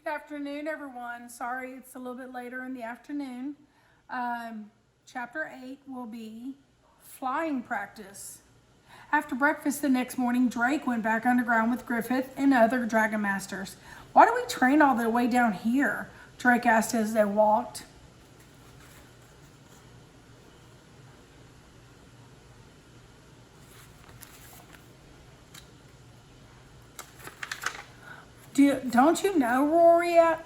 Good afternoon, everyone. Sorry it's a little bit later in the afternoon. Chapter 8 will be flying practice. After breakfast the next morning, Drake went back underground with Griffith and other Dragon Masters. Why do we train all the way down here? Drake asked as they walked. Don't you know,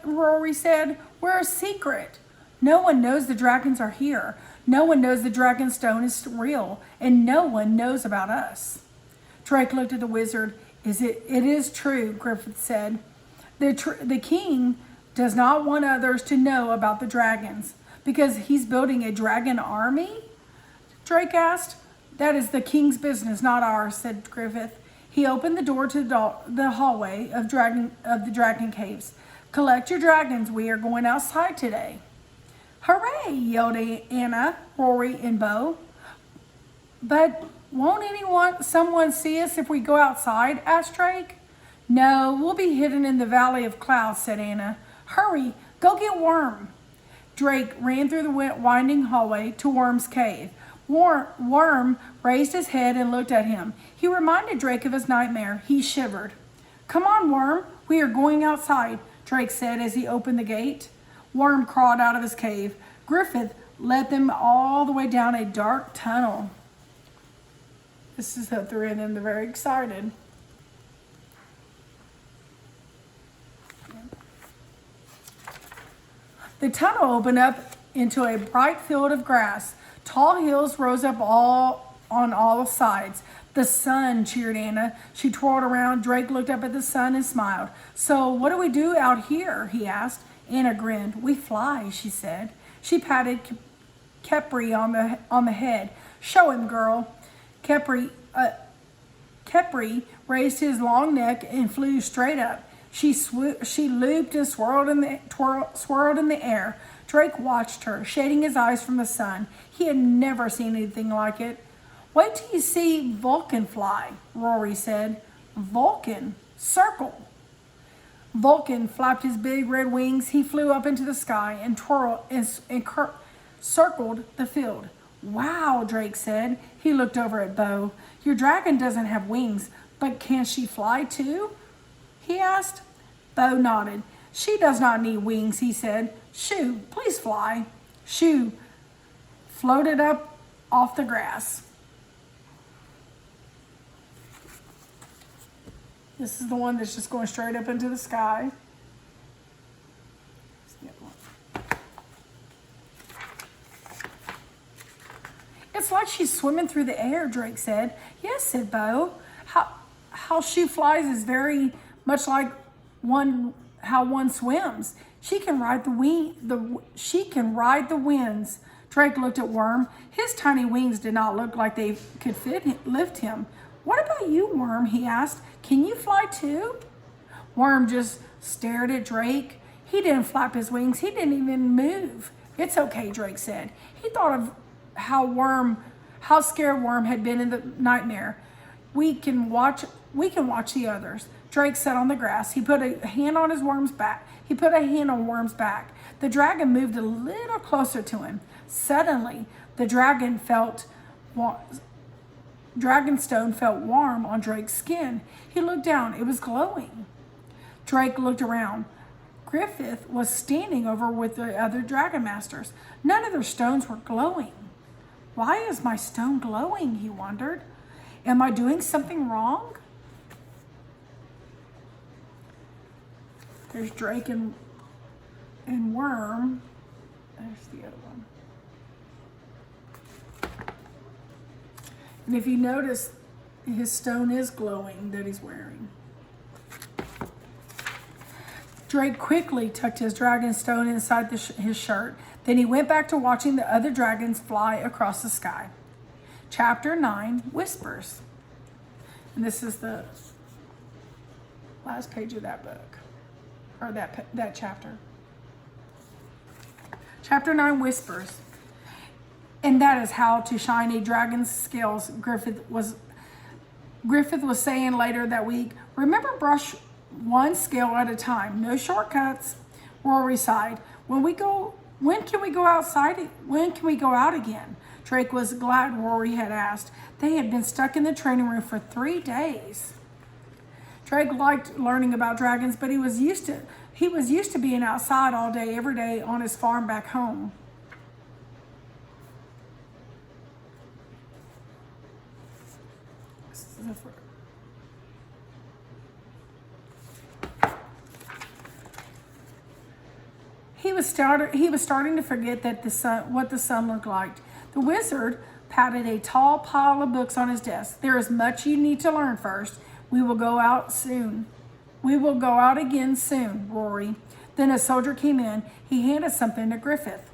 Rory said. We're a secret. No one knows the dragons are here. No one knows the dragon stone is real, and no one knows about us. Drake looked at the wizard. It is true, Griffith said. The king does not want others to know about the dragons because he's building a dragon army? Drake asked. That is the king's business, not ours, said Griffith. He opened the door to the hallway of the dragon caves. Collect your dragons. We are going outside today. Hooray, yelled Anna, Rory, and Bo. But won't someone see us if we go outside? Asked Drake. No, we'll be hidden in the Valley of Clouds, said Anna. Hurry, go get Worm. Drake ran through the winding hallway to Worm's cave. Worm raised his head and looked at him. He reminded Drake of his nightmare. He shivered. Come on, Worm. We are going outside, Drake said as he opened the gate. Worm crawled out of his cave. Griffith led them all the way down a dark tunnel. This is the three of them. They're very excited. The tunnel opened up into a bright field of grass. Tall hills rose up on all sides. The sun, cheered Anna. She twirled around. Drake looked up at the sun and smiled. So what do we do out here? He asked. Anna grinned. We fly, she said. She patted Khepri on the head. Show him, girl. Khepri raised his long neck and flew straight up. She looped and swirled in the air. Drake watched her, shading his eyes from the sun. He had never seen anything like it. Wait till you see Vulcan fly, Rory said. Vulcan? Circle. Vulcan flapped his big red wings. He flew up into the sky and circled the field. Wow, Drake said. He looked over at Bo. Your dragon doesn't have wings, but can she fly too? He asked. Bo nodded. She does not need wings, he said. Shoo, please fly. Shoo floated up off the grass. This is the one that's just going straight up into the sky. It's like she's swimming through the air, Drake said. Yes, said Bo. How she flies is very much like how one swims. She can ride the winds. Drake looked at Worm. His tiny wings did not look like they could lift him. What about you, Worm? He asked. Can you fly too? Worm just stared at Drake. He didn't flap his wings. He didn't even move. It's okay, Drake said. He thought of how scared Worm had been in the nightmare. We can watch the others. Drake sat on the grass. He put a hand on Worm's back. The dragon moved a little closer to him. Suddenly, the dragon stone felt warm on Drake's skin. He looked down. It was glowing. Drake looked around. Griffith was standing over with the other Dragon Masters. None of their stones were glowing. Why is my stone glowing? He wondered. Am I doing something wrong? There's Drake and Worm. There's the other one. And if you notice, his stone is glowing that he's wearing. Drake quickly tucked his dragon stone inside his shirt. Then he went back to watching the other dragons fly across the sky. Chapter 9, Whispers. And this is the last page of that book, or that chapter. Chapter 9, Whispers. And that is how to shine a dragon's scales, Griffith was saying later that week. Remember one scale at a time. No shortcuts. Rory sighed. When can we go outside? When can we go out again? Drake was glad Rory had asked. They had been stuck in the training room for 3 days. Drake liked learning about dragons, but he was used to being outside all day, every day on his farm back home. He was starting to forget that what the sun looked like. The wizard patted a tall pile of books on his desk. There is much you need to learn first. We will go out soon. We will go out again soon, Rory. Then a soldier came in. He handed something to Griffith.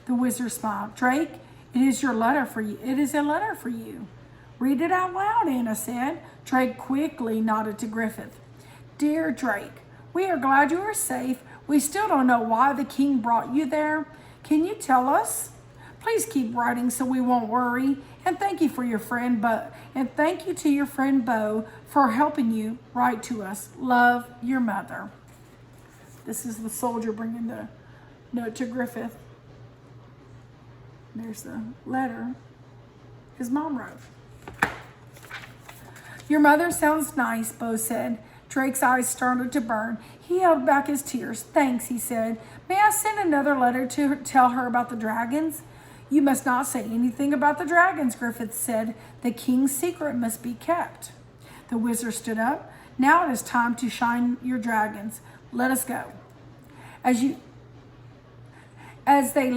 The wizard smiled. Drake, it is your letter for you. It is a letter for you. Read it out loud, Anna said. Drake quickly nodded to Griffith. Dear Drake, we are glad you are safe. We still don't know why the king brought you there. Can you tell us? Please keep writing so we won't worry. And thank you to your friend Bo for helping you write to us. Love, your mother. This is the soldier bringing the note to Griffith. There's the letter his mom wrote. Your mother sounds nice, Bo said. Drake's eyes started to burn. He held back his tears. Thanks, he said. May I send another letter to tell her about the dragons? You must not say anything about the dragons, Griffith said. The king's secret must be kept. The wizard stood up. Now it is time to shine your dragons. Let us go. As they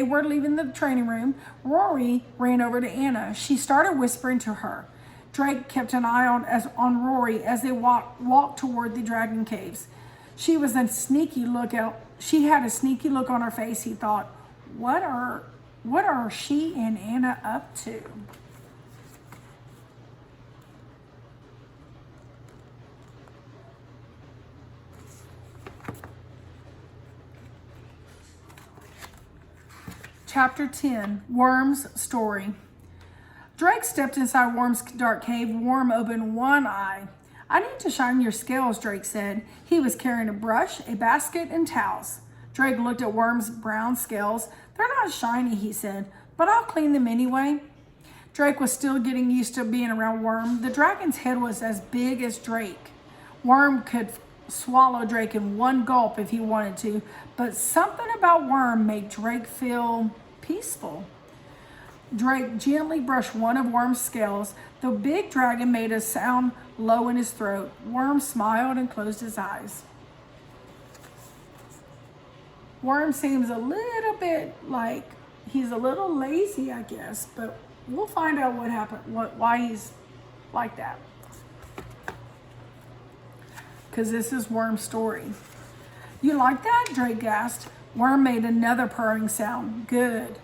were leaving the training room, Rory ran over to Anna. She started whispering to her. Drake kept an eye on Rory as they walked toward the dragon caves. She had a sneaky look on her face. He thought, what are she and Anna up to? Chapter 10, Worm's Story. Drake stepped inside Worm's dark cave. Worm opened one eye. I need to shine your scales, Drake said. He was carrying a brush, a basket, and towels. Drake looked at Worm's brown scales. They're not shiny, he said, but I'll clean them anyway. Drake was still getting used to being around Worm. The dragon's head was as big as Drake. Worm could swallow Drake in one gulp if he wanted to, but something about Worm made Drake feel peaceful. Drake gently brushed one of Worm's scales. The big dragon made a sound low in his throat. Worm smiled and closed his eyes. Worm seems a little bit like he's a little lazy, I guess, but we'll find out what happened, why he's like that. Because this is Worm's story. You like that? Drake asked. Worm made another purring sound. Good.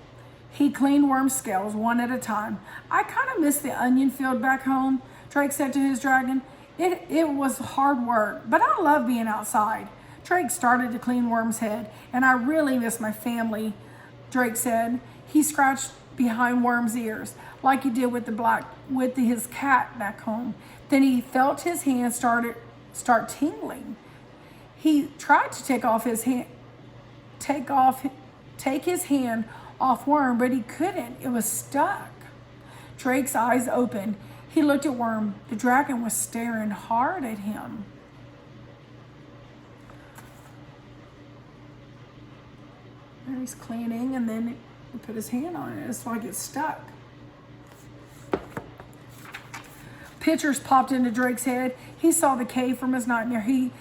He cleaned Worm's scales one at a time. I kind of miss the onion field back home, Drake said to his dragon. It was hard work, but I love being outside. Drake started to clean Worm's head. And I really miss my family, Drake said. He scratched behind Worm's ears like he did with his cat back home. Then he felt his hand start tingling. He tried to take his hand off Worm, but he couldn't. It was stuck. Drake's eyes opened. He looked at Worm. The dragon was staring hard at him. There he's cleaning, and then he put his hand on it. It's like it's stuck. Pictures popped into Drake's head. He saw the cave from his nightmare. He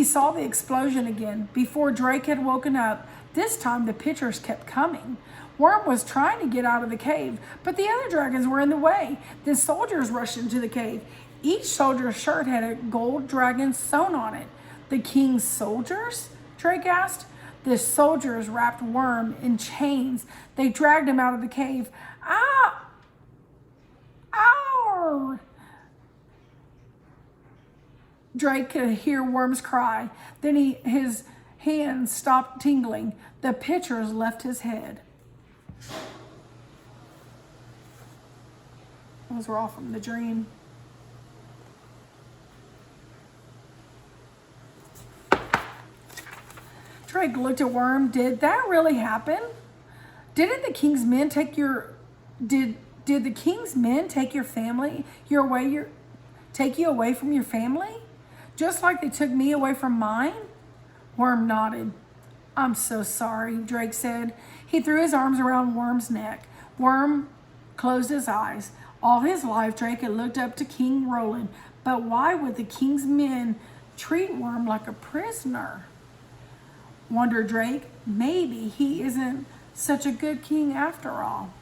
saw the explosion again. Before Drake had woken up, this time the pictures kept coming. Worm was trying to get out of the cave, but the other dragons were in the way. The soldiers rushed into the cave. Each soldier's shirt had a gold dragon sewn on it. The king's soldiers? Drake asked. The soldiers wrapped Worm in chains. They dragged him out of the cave. Ah! Ow! Drake could hear Worm's cry. Then his hands stopped tingling. The pictures left his head. Those were all from the dream. Drake looked at Worm. Did that really happen? Didn't the king's men take your did the king's men take your family take you away from your family? Just like they took me away from mine? Worm nodded. I'm so sorry, Drake said. He threw his arms around Worm's neck. Worm closed his eyes. All his life, Drake had looked up to King Roland. But why would the king's men treat Worm like a prisoner? Wondered Drake. Maybe he isn't such a good king after all.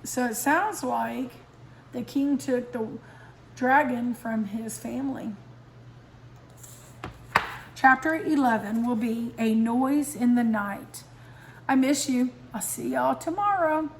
So it sounds like the king took the dragon from his family. Chapter 11 will be A Noise in the Night. I miss you. I'll see y'all tomorrow.